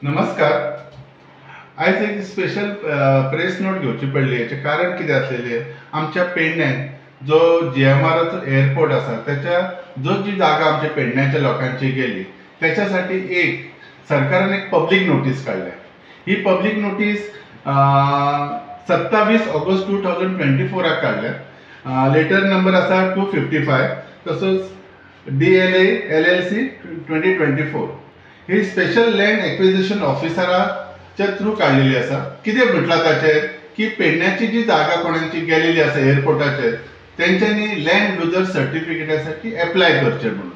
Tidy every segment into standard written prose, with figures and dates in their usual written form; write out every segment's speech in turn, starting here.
नमस्कार. आज एक स्पेशल प्रेस नोट घेवची पडली. याचे कारण कितें आसलेले, आमच्या पेडण्यात जो GMR एअरपोर्ट असा त्याच्या जी जागा आमच्या पेडण्याच्या लोकांची गेली त्याच्यासाठी सरकारान एक पब्लिक नोटीस काढल्या. ही पब्लिक नोटीस 27 ऑगस्ट 2024 काढल्या. लेटर नंबर असा 255. तसंच DLA LLC 2024. ही स्पेशल लँड एक्विजिशन ऑफिसराच्या थ्रू काढलेली असा. कितें म्हटलां ताचेर की पेडण्याची जी जागा कोणाची गेलेली असा एअरपोर्टाचेर तेंच्यांनी लँड युजर सर्टिफिकेटासाठी एप्लाय करचें म्हणून.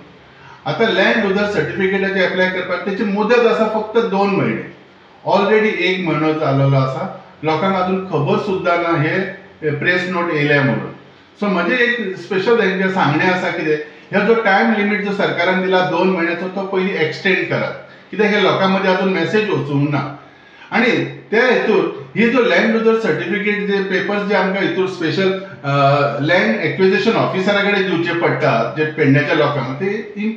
आता लँड युजर सर्टिफिकेटाचे एप्लाय करपाक त्याची मुदत असा फक्त 2 महिने. ऑलरेडी 1 म्हयनो जालेलो असा. लोकांक अजून खबर सुद्धा ना हे प्रेस नोट येयल्या म्हणून. सो म्हजें एक स्पेशल सांगणें आसा कितें, ह्यो जो टायम लिमिट जो सरकारान दिला 2 महिन्याचो तो पयलीं एक्सटेंड करात, कित्याक हे लोकां मदीं अजून मेसेज वचूंक ना. आनी त्या हेतूर ही जो लँड युजर सर्टिफिकेट जे पेपर्स जे आमकां हितूर स्पेशल लँड एक्विजिशन ऑफिसरा कडेन दिवचे पडटात जे पेडण्याच्या लोकांक, ते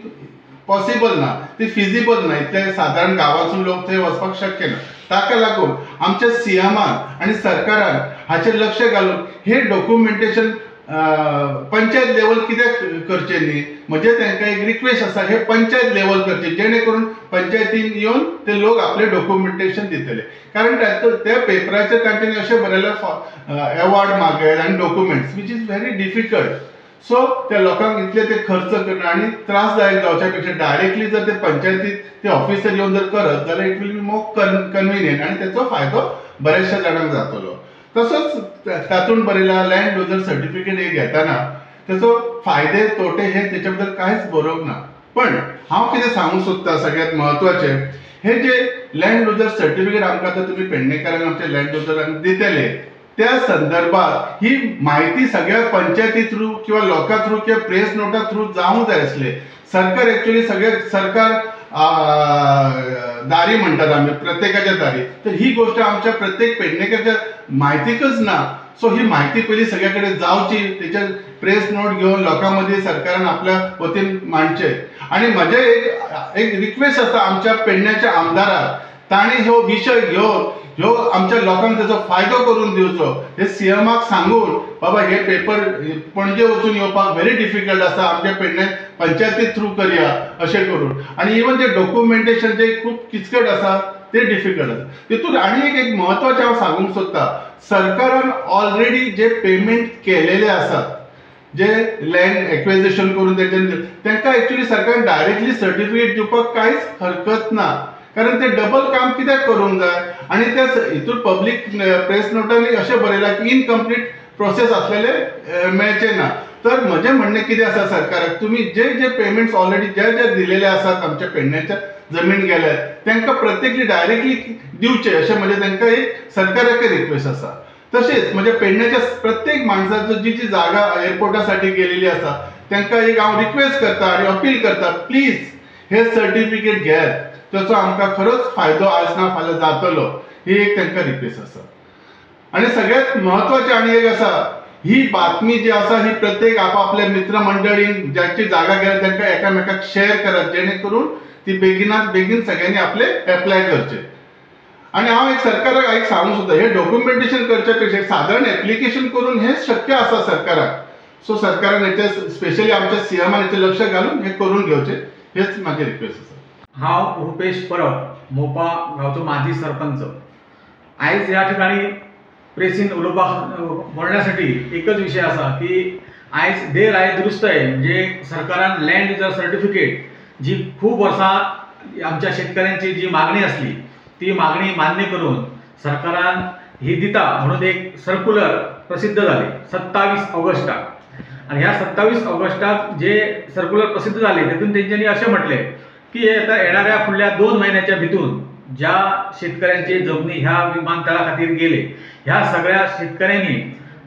पॉसिबल ना, ते फिजिबल ना. इतले सादारण गांवांतसून लोक थंय वचपाक शक्य ना. ताका लागून आमच्या CMान आनी सरकारान हाचेर लक्ष घालून हे डॉक्युमेंटेशन पंचायत लेवल कित्याक करचें न्ही. म्हणजे तांकां एक रिक्वेस्ट आसा, हे पंचायत लेवल करचें जेणे करून पंचायतीन येवन ते लोक आपले डॉक्युमेंटेशन दितले. कारण त्या पेपराचेर तांच्यांनी अशें बरयलें अवॉर्ड मागयत आनी documents which is very difficult. So त्या लोकांक इतले ते खर्च करना आनी त्रासदायक जावच्या पेक्षा डायरेक्टली जर ते पंचायतीत ते ऑफिसर येवन जर करत जाल्यार it will be more convenient आनी त्याचो फायदो बऱ्याचशा जाणांक जातलो. तसोच तातूंत बरयलां लँड युजर सर्टिफिकेट हे घेताना त्याचो फायदे तोटे हे त्याच्या बद्दल कांयच बरोवंक ना. पण हांव कितें सांगूंक सोदतां सगळ्यांत म्हत्वाचें, हे जे लँड युजर सर्टिफिकेट आमकां आतां तुमी पेडणेकारांक आमच्या लँड युजरांक दितले त्या संदर्भात ही माहिती सगळ्या पंचायती थ्रू किंवा लोकां थ्रू किंवा प्रेस नोटा थ्रू जावंक जाय आसले. सरकार एक्चुअली सरकार दारी म्हणटात आमी, प्रत्येकाच्या दारी. तर ही गोष्ट आमच्या प्रत्येक पेडणेकाच्या म्हायतीकच ना. सो ही माहिती पयली सगळ्या कडेन जावची, तेचेर प्रेस नोट घेवन लोकां मदीं सरकारान आपल्या वतीन मांडचे. आनी म्हजें एक रिक्वेस्ट आसा आमच्या पेडण्याच्या आमदाराक, तांणी ह्यो विशय घेवन ह्यो आमच्या लोकांक त्याचो फायदो करून दिवचो. हे CMाक सांगून बाबा हे पेपर पणजे वचून येवपाक व्हेरी डिफिकल्ट आसा, आमच्या पेडण्यात पंचायती थ्रू करया अशें करून. आनी इवन जे डॉक्युमेंटेशन जे खूब किचकट आसा ते डिफिकल्ट आसा. तितून आनी एक म्हत्वाचें हांव सांगूंक सोदतां, सरकारान ऑलरेडी जे पेमेंट केलेले आसात, जे लँड एक्विजिशन करून तांकां एक्चुअली सरकारान डायरेक्टली सर्टिफिकेट दिवपाक कांयच हरकत ना. कारण ते डबल काम कित्याक करूंक जाय. आनी त्या हितूर पब्लीक प्रेस नोटांनी अशें बरयलां की इनकम्प्लीट प्रोसेस आसलेले मेळचे ना. तर म्हजें म्हणणें कितें आसा सरकाराक, तुमी जे पेमेंट्स ऑलरेडी जे दिलेले आसात आमच्या पेडण्याच्या जमीन गेल्यात तांकां प्रत्येकली डायरेक्टली दिवचे अशें म्हणजे तांकां एक सरकाराक रिक्वेस्ट आसा. तशेंच म्हणजे पेडण्याच्या प्रत्येक माणसाचो जी जागा एअरपोर्टासाठी गेलेली आसा तांकां एक हांव रिक्वेस्ट करता आनी अपील करता, प्लीज हे सर्टिफिकेट घेयात. त्याचो आमकां खरोच फायदो आज ना फाल्यां जातलो, ही एक तांकां रिक्वेस्ट आसा. आनी सगळ्यात म्हत्वाचें आनी एक आसा, ही बातमी जी आसा ही प्रत्येक आपापल्या मित्र मंडळीन ज्यांची जागा गेल्या तांकां एकामेकाक शेअर करात, जेणे करून ती बेगिनात बेगीन सगळ्यांनी आपले एप्लाय करचे. आनी हांव एक सरकाराक एक सांगूंक सोदता, हे डॉक्युमेंटेशन करच्या पेक्षा साधारण एप्लिकेशन करून हे शक्य आसा सरकाराक. सो सरकारान हेचे स्पेशली आमच्या CMान हेचेर लक्ष घालून हे करून घेवचे, हेच म्हाजी रिक्वेस्ट आसा. हांव रुपेश परब, मोपा गांवचो माजी सरपंच. आयज ह्या ठिकाणी प्रेसीन उलोवपाक बोलण्यासाठी एकच विशय आसा की आयज देर आय दुरुस्त आहे, म्हणजे सरकारान लँड युजर सर्टिफिकेट जी खूप वर्सां आमच्या शेतकऱ्यांची जी मागणी असली ती मागणी मान्य करून सरकारान ही दिता म्हणून एक सर्क्युलर प्रसिद्ध झाले 27 ऑगस्टाक. आणि ह्या 27 ऑगस्टाक जे सर्क्युलर प्रसिद्ध झाले तेतून तेंच्यांनी अशें म्हटले की आता येणाऱ्या फुडल्या 2 महिन्याच्या भितून ज्या शेतकऱ्यांचे जमनी ह्या विमानतळा खातीर गेले ह्या सगळ्या शेतकऱ्यांनी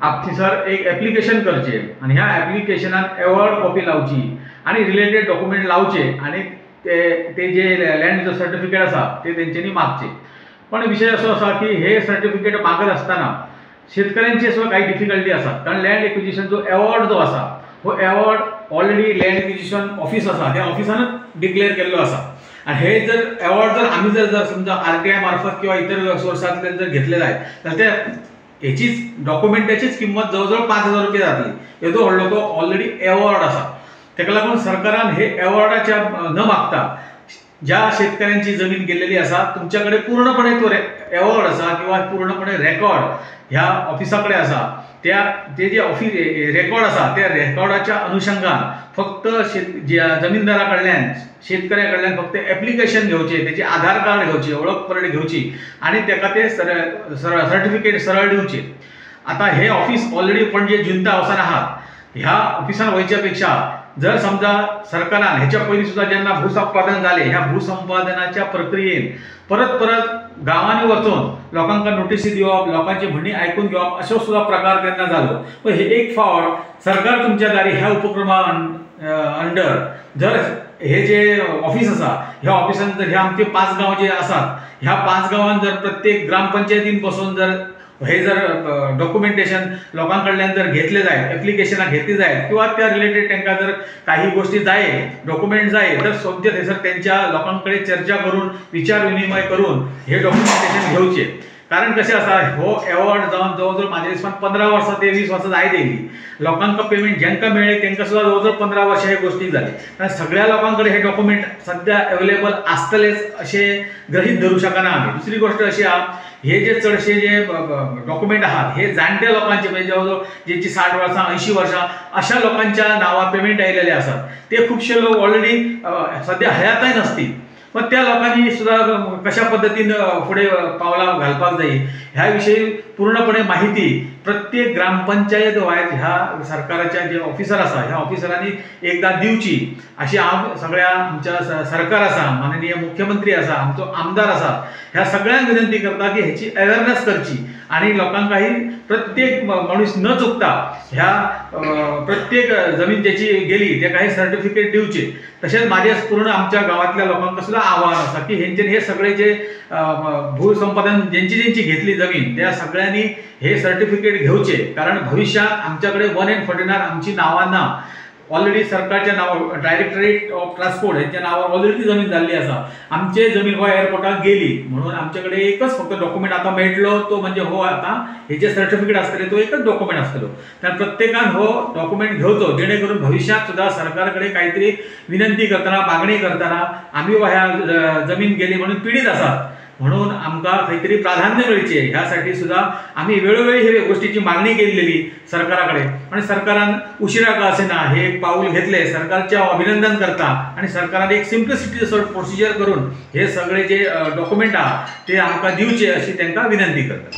आपथिसर एक ॲप्लिकेशन करचे आणि ह्या ॲप्लिकेशनात अवॉर्ड कॉपी लावची आणि रिलेटेड डॉक्युमेंट लावचे आणि ते जे लँड युजर सर्टिफिकेट आसा ते तेंच्यांनी मागचे. पण विषय असो आसा की हे सर्टिफिकेट मागत असताना शेतकऱ्यांची सुद्धा काही डिफिकल्टी आसा. कारण लँड एक्विजिशन जो अवॉर्ड जो आसा हो award already land acquisition office आसा त्या ऑफिसानच डिक्लेअर केल्लो आसा आणि हे जर अवॉर्ड जर आम्ही जर समजा RTI मार्फत किंवा इतर सोर्सातले जर घेतलेला आहे तर त्या याचीच डॉक्युमेंटाचीच किंमत जवळजवळ 5,000 रुपये जातली. येदो व्हडलो तो ऑलरेडी अवॉर्ड असा. तेका लागून सरकारान हे अवॉर्डाच्या न मागता ज्या शेतकऱ्यांची जमीन गेलेली असा तुमच्याकडे पूर्णपणे तो अवॉर्ड असा किंवा पूर्णपणे रेकॉर्ड ह्या ऑफिसाकडे असा, ते जे ऑफिस रेकॉर्ड असा त्या रेकॉर्डाच्या अनुषंगान फक्त जमीनदाराकडल्यान शेतकऱ्याकडल्यान फक्त ऍप्लिकेशन घेवचे, त्याचे आधार कार्ड घेवचे, ओळखपत्र घेवची आणि त्याका ते सर्टिफिकेट सरळ दिवचे. आता हे ऑफिस ऑलरेडी पणजे जुंता हावसान आहात. ह्या ऑफिसान वयच्या पेक्षा जर समजा सरकारान ह्याच्या पयलीं सुद्धा जेन्ना भूसंपादन झाले ह्या भूसंपादनाच्या प्रक्रियेन परत गावांनी वचून लोकांना नोटीसी दिवप, लोकांची म्हणणी ऐकून घेवप अशो सुद्धा प्रकार तेन्ना जालो. पण हे एक फावट सरकार तुमच्या दारी ह्या उपक्रमा अंडर जर हे जे ऑफिस असा ह्या ऑफिसान जर ह्या आमचे 5 गांव जे आसात ह्या 5 गावांत जर प्रत्येक ग्रामपंचायतीन बसून जर हे जर डॉक्युमेंटेशन लोकांकडल्यान जर घेतले जाय, ऍप्लिकेशनां घेतली जाय किंवा त्या रिलेटेड त्यांना जर काही गोष्टी जाय, डॉक्युमेंट जाय तर सोमते थंयसर त्यांच्या लोकांकडे चर्चा करून विचार विनिमय करून हे डॉक्युमेंटेशन घेवचे. कारण कशें आसा हो अवॉर्ड जावन जवळजवळ म्हाज्या हिसपान 15 वर्सां ते 20 वर्सां जायत येयली. लोकांका पेमेंट जेंका मेळ्ळी तेंका सुद्धा जवळजवळ 15 वर्सां हे गोष्टी जाली. कारण सगळ्या लोकांकडे हे डॉक्युमेंट सध्या अवेलेबल आसतलेच अशें गृहीत धरू शकना आमी. दुसरी गोष्ट अशी आहा हे जे चडशे जे डॉक्युमेंट आहात हे जाणटे लोकांचे म्हणजे जवळजवळ ज्यांची 60 वर्सां 80 वर्सां अशा लोकांच्या नावार पेमेंट आयलेले आसात. ते खुबशे लोक ऑलरेडी सध्या हयातय नसतील. पण त्या लोकांनी सुद्धा कशा पद्धतीन पुढे पावलां घालपाक जाय ह्या विषयी पूर्णपणे माहिती प्रत्येक ग्रामपंचायत वायज ह्या सरकाराच्या जे ऑफिसर आसा ह्या ऑफिसरांनी एकदा दिवची अशी हांव सगळ्या आमच्या सरकार आसा, माननीय मुख्यमंत्री आसा, आमचो आमदार आसा ह्या सगळ्यांक विनंती करता की ह्याची अवेअरनेस करची आणि लोकांकाही प्रत्येक मनीस न चुकता ह्या प्रत्येक जमीन ज्याची गेली त्या काही सर्टिफिकेट दिवचे. तसेच माझे पूर्ण आमच्या गावातल्या लोकांना सुद्धा आव्हान आसा की हे सगळे जे भूसंपादन ज्यांची घेतली जमीन त्या सगळ्यांनी हे सर्टिफिकेट घेवचे. कारण भविष्यात आमच्याकडे 1N49 आमची नावां ना. ऑलरेडी सरकारच्या नावावर डायरेक्टरेट ऑफ ट्रान्सपोर्ट यांच्या नावावर ऑलरेडी जमीन झाली असा. आमचे जमीन हो एअरपोर्टात गेली म्हणून आमच्याकडे एकच फक्त डॉक्युमेंट आता मेळटलो तो म्हणजे हो आता हे जे सर्टिफिकेट असतले तो एकच डॉक्युमेंट असतलो. तर प्रत्येकान हो डॉक्युमेंट घेवचो जेणेकरून भविष्यात सुद्धा सरकारकडे काहीतरी विनंती करताना मागणी करताना आम्ही ह्या जमीन गेली म्हणून पीडित आसात म्हणून आमकां काहीतरी प्राधान्य मिळचे ह्यासाठी सुद्धा आम्ही वेळोवेळी हे गोष्टीची मागणी केलेली सरकाराकडे आणि सरकारान उशिरा का असेना हे एक पाऊल घेतले. सरकारचे अभिनंदन करता आणि सरकारान एक सिम्प्लिसिटी प्रोसिजर करून हे सगळे जे डॉक्युमेंट आहात ते आमकां दिवचे अशी त्यांना विनंती करता.